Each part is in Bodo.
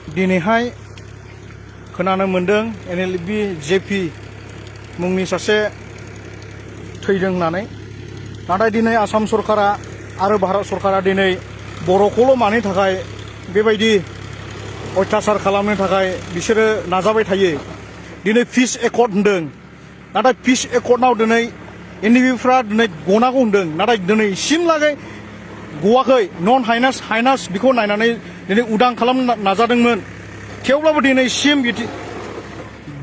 दिनैहाय खोनानो मोनदों एनएलबि जेपि मुंनि सासे थैदों होननानै नाथाय दिनै आसाम सरकारा आरो भारत सरकारा दिनै बर'खौल' मानि थाखाय बेबायदि अयथासार खालामनो थाखाय बिसोरो नाजाबाय थायो दिनै पिस एकर्ड होनदों नाथाय पिस एकर्डआव दिनै एनएलबिफ्रा दिनै गनांगौ होनदों नाथाय दिनैसिमलागै गवाखै नन हाइनास बेखौ नायनानै दिनै उदां खालामनो नाजादोंमोन थेवब्लाबो दिनैसिम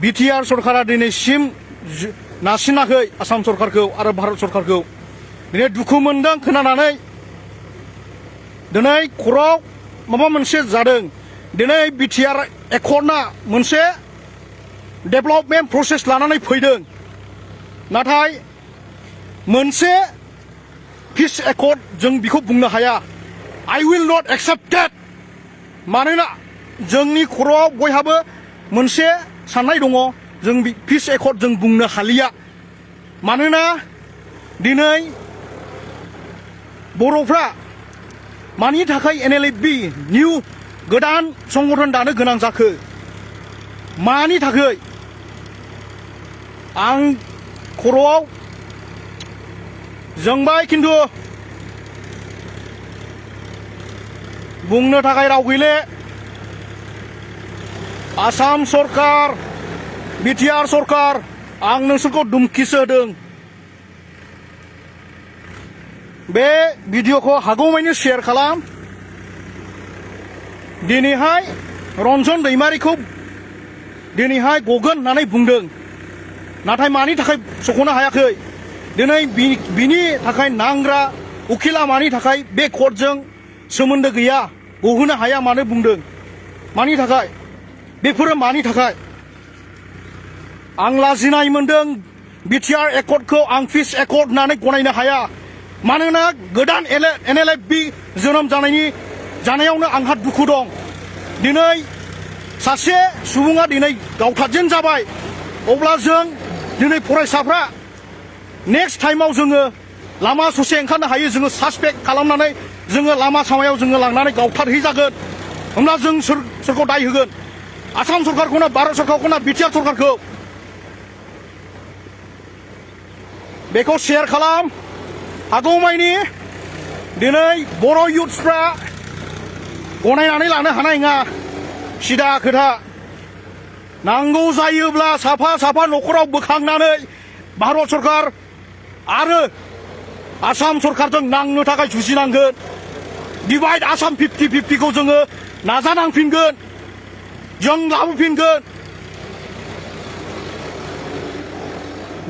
बिटिआर सरकारा दिनैसिम नारसिनाखै आसाम सरकारखौ आरो भारत सरकारखौ दिनै दुखु मोनदों खोनानानै दिनै खर'आव माबा मोनसे जादों दिनै बिटिआर एकर्डआ मोनसे डेभेलपमेन्ट प्रसेस लानानै फैदों नाथाय मोनसे पिस एकर्ड जों बेखौ बुंनो हाया आइ उइल नट एक्सेप्ट डेट मानोना जोंनि खर'आव बयहाबो मोनसे साननाय दङ जों पिस एकर्ड जों बुंनो हालिया मानोना दिनै बर'फ्रा मानि थाखाय एनएलबि निउ गोदान संगठन दानो गोनां जाखो मानि थाखाय आं खर'आव जोंबाय खिन्थु बुंनो थाखाय राव गैले आसाम सरकार बिटिआर सरकार आं नोंसोरखौ धुमखिसो होदों बे भिडिअखौ हागौमानि शेयार खालाम दिनैहाय रन्जन दैमारिखौ दिनैहाय गगोन होननानै बुंदों नाथाय मानि थाखाय सख'नो हायाखै दिनै बिनि थाखाय नांग्रा उखिला मानि थाखाय बे कर्टजों सोमोन्दो गैया गहोनो हाया मानो बुंदों मानि थाखाय बेफोरो मानि थाखाय आं लाजिनाय मोनदों बिटिआर एकर्डखौ आं पिस एकर्ड होननानै गनायनो हाया मानोना गोदान एनएलबि जोनोम जानायावनो आंहा दुखु दं दिनै सासे सुबुङा दिनै गावथारजेन जाबाय अब्ला जों दिनै फरायसाफ्रा नेक्स्ट टाइमाव जोङो लामा ससे ओंखारनो हायो जोङो सासपेक्ट खालामनानै जोङो लामा सामायाव जोङो लांनानै गावथारहैजागोन होमब्ला जों सोरखौ दाय होगोन आसाम सरकारखौना भारत सरकारखौना बिटिआर सरकारखौ बेखौ शेयार खालाम हागौमानि दिनै बर' युथ्सफ्रा गनायनानै लानो हानाय नङा सिदा खोथा नांगौ जायोब्ला साफा न'खराव बोखांनानै भारत सरकार आरो आसाम सरकारजों नांनो थाखाय जुजिनांगोन डिभाइड आसाम 50-50खौ जोङो नाजानांफिनगोन जों लाबोफिनगोन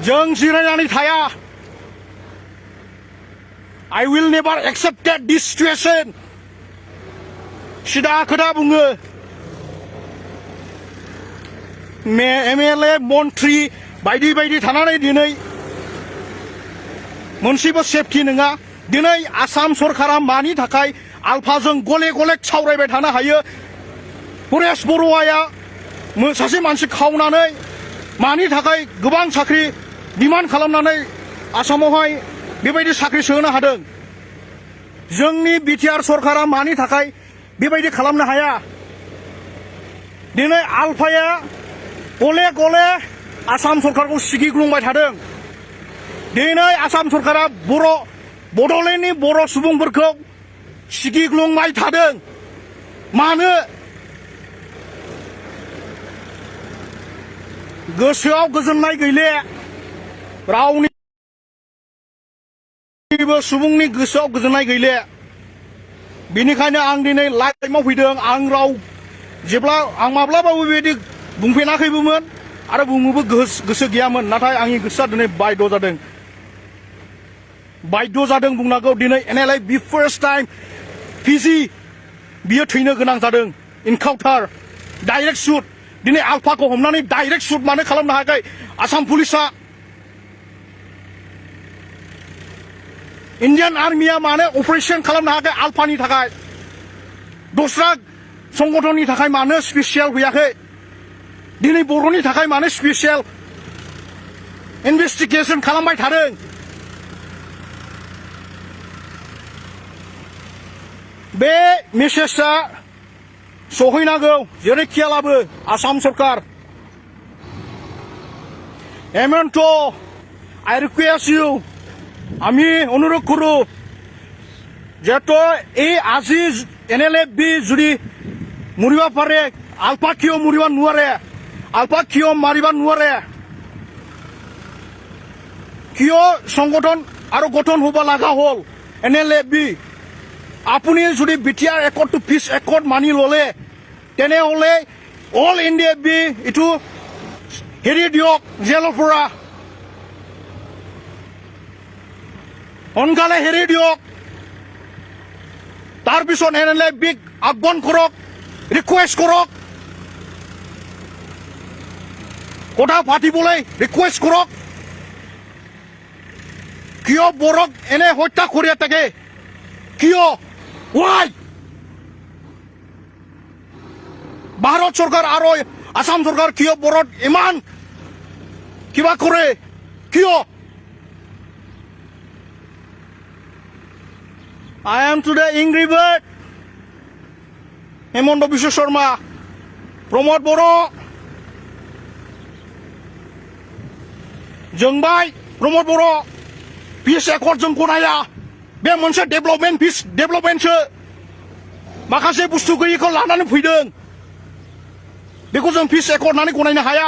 जों जिरायनानै थाया I will never accept this situation सिदा खोथा बुङो एमएलए मन्थ्रि बायदि थानानै दिनै मोनसेबो सेफटि नङा दिनै आसाम सरकारा मानि थाखाय आलफाजों गले सावरायबाय थानो हायो परेश बरुवाया सासे मानसि खावनानै मानि थाखाय गोबां साख्रि डिमान्ड खालामनानै आसामावहाय बेबायदि साख्रि सोहोनो हादों जोंनि बिटिआर सरकारा मानि थाखाय बेबायदि खालामनो हाया दिनै आलफाया गले आसाम सरकारखौ सिगिग्लुंबाय थादों दिनै आसाम सरकारा बड'लेण्डनि बर' सुबुंफोरखौ सिगिग्लुंबाय थादों मानो गोसोआव गोजोननाय गैले रावनिबो सुबुंनि गोसोआव गोजोननाय गैले बेनिखायनो आं दिनै लाइभआव फैदों आं माब्लाबाबो बेबायदि बुंफेराखैबोमोन आरो बुंनोबो गोसो गैयामोन नाथाय आंनि गोसोआ दिनै बाध्य जादों बुंनांगौ दिनै एनएलबि फार्स्ट टाइम पिजि बियो थैनो गोनां जादों इनकाउन्टार डाइरेक्ट शुट दिनै आलफाखौ हमनानै डाइरेक्ट शुट मानो खालामनो हायाखै आसाम पुलिसा इन्डियान आर्मिया मानो अपारेशन खालामनो हायाखै आलफानि थाखाय दस्रा संगठननि थाखाय मानो स्पेसियेल फैयाखै दिनै बर'नि थाखाय मानो स्पेसियेल इनभेस्टिगेसन खालामबाय थादों बे मेसेजआ सहैनांगौ जेरैखियालाबो आसाम सरकार এমনটো আই রিকুয়েস্ট ইউ আমি অনুরোধ করো যেহেতু এই আজি এনেলে বি যদি মরিবা পারে আলপা কিয় মরিবা নোৱাৰে আলপা কিয় মারিবা নোৱাৰে কিয় সংগঠন আৰু গঠন হব লাগা হল এনেলে বি আপুনি যদি বিটিআর একৰ্ডটো পিছ একৰ্ড মানি ললে তেনেহলে অল ইণ্ডিয়া বি ইটো হেৰি দিয়ক জেলৰ পৰা সোনকালে হেৰি দিয়ক তাৰপিছত এনেলে বিক আহ্বান কৰক ৰিকুৱেষ্ট কৰক কথা পাতিবলৈ ৰিকুৱেষ্ট কৰক কিয় বৰক এনে হত্যা কৰি থাকে কিয় ৱাই ভাৰত চৰকাৰ আৰু আসাম সরকার কিয় বরত ইমান কিবা করে কিয় I am today angry bird হেমন্ত বিশ্ব শর্মা প্রমোদ বড় जोंबाय प्रमोद बड़ पिस एकर्ड जों गनाया बे मोनसे डेभलपमेन्ट पिस डेभलपमेन्टसो माखासे बुस्थु गैयैखौ लानानै फैदों बेखौ जों पिस एकर्ड होननानै गनायनो हाया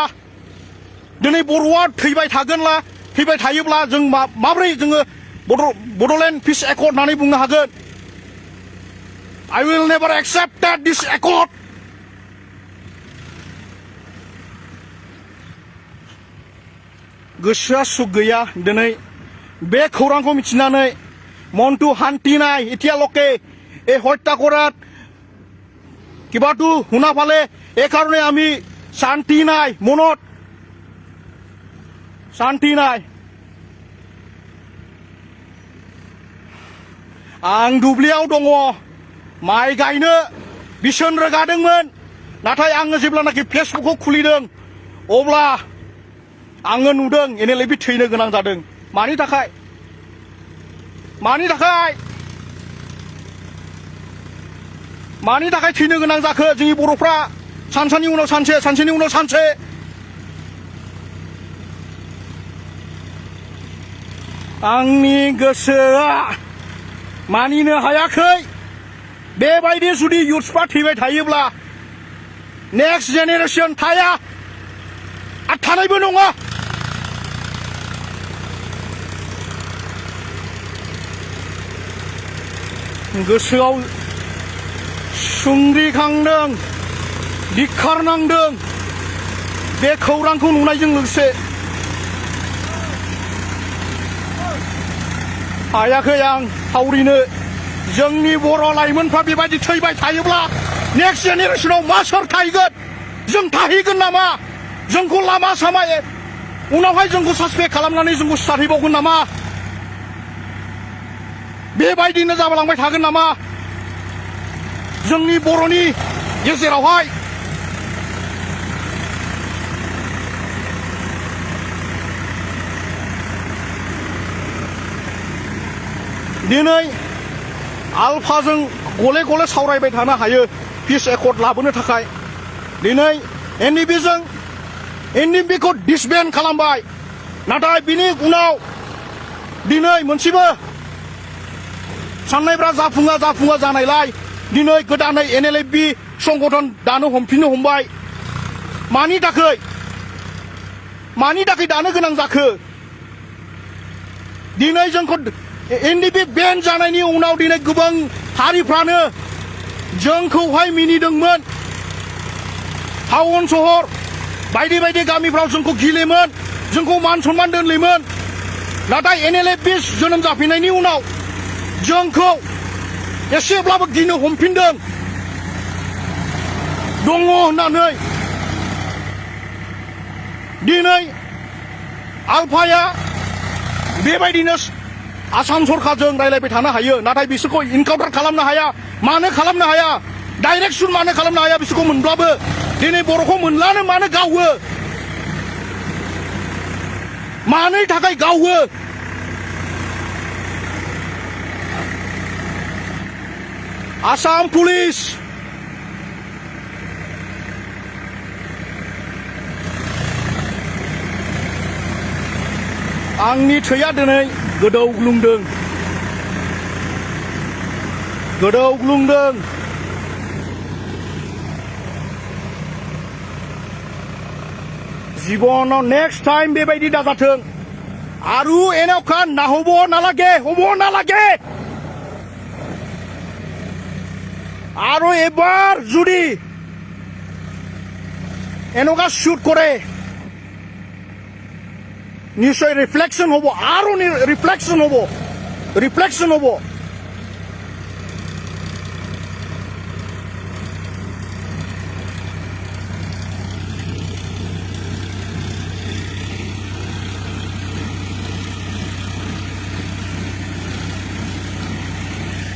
दिनै बर'आ थैबाय थागोनला थैबाय थायोब्ला जों माबोरै जोङो बड'लेण्ड पिस एकर्ड होननानै बुंनो हागोन I will never accept that this accord गोसोआ सुख गैया दिनै बे खौरांखौ मिथिनानै মনটো শান্তি নাই এতিয়ালৈকে এই হত্যা কৰাত কিবাটো শুনা পালে এই কাৰণে আমি শান্তি নাই মনত শান্তি নাই आं दुब्लियाव दङ माइ गायनो बिसोन रोगादोंमोन नाथाय आङो जेब्लानाखि फेसबुकखौ खुलिदों अब्ला आङो नुदों एनएलएबि थैनो गोनां जादों मानि थाखाय थैनो गोनां जाखो जोंनि बर'फ्रा सानसेनि उनाव सानसे आंनि गोसोआ मानिनो हायाखै बेबायदि जुदि युथ्सफ्रा थैबाय थायोब्ला नेक्स्ट जेनेरेशन थाया आरो थानायबो नङा गोसोआव सुंग्रिखांदों दिखारनांदों बे खौरांखौ नुनायजों लोगोसे हायाखै आं थावरिनो जोंनि बर' लाइमोनफ्रा बेबायदि थैबाय थायोब्ला नेक्स्ट जेनेरेशनाव मा सोर थाहैगोन जों थाहैगोन नामा जोंखौ लामा सामा उनावहाय जोंखौ सासपेक्ट खालामनानै जोंखौ सिथारहैबावगोन नामा बेबायदिनो जालांबाय थागोन नामा जोंनि बर'नि गेजेरावहाय दिनै आलफाजों गले गले सावरायबाय थानो हायो पिस एकर्ड लाबोनो थाखाय दिनै एनडिबिखौ डिसबेन्ड खालामबाय नाथाय बिनि उनाव दिनै मोनसेबो साननायफ्रा जाफुङा जानायलाय दिनै गोदानै एनएलएबि संगठन दानो हमफिननो हमबाय मानि थाखाय दानो गोनां जाखो दिनै जोंखौ एनडिबि बेन जानायनि उनाव दिनै गोबां हारिफ्रानो जोंखौहाय मिनिदोंमोन टाउन सहर बायदि बायदि गामिफ्राव जोंखौ गिलेमोन जोंखौ मान सनमान दोनलेमोन नाथाय एनएलएबि जोनोम जाफिननायनि उनाव जोंखौ एसेब्लाबो गिनो हमफिनदों दङ होननानै दिनै आलफाया बेबायदिनो आसाम सरकारजों रायलायबाय थानो हायो नाथाय बिसोरखौ इनकाउन्टार खालामनो हाया मानो खालामनो हाया डाइरेक्सन मानो खालामनो हाया बिसोरखौ मोनब्लाबो दिनै बर'खौ मोनलानो मानो गावो मानि थाखाय गावो आसाम पुलिस आंनि थैया दिनै गोदौग्लुंदों जीवनाव नेक्स्ट टाइम बेबायदि दाजाथों आरु एनावखा नाहब नालागे आरो एबार जुदि एनका शुट करे निश्चय रिफ्लेक्शन हबो आरो रिफ्लेक्शन हबो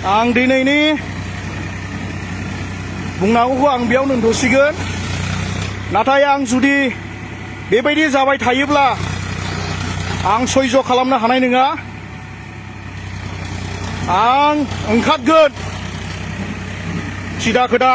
आं दिनैनि बुंनांगौखौ आं बेयाव दोनथ'सिगोन नाथाय आं जुदि बेबायदि जाबाय थायोब्ला आं सयज' खालामनो हानाय नङा आं ओंखारगोन सिदा खोदा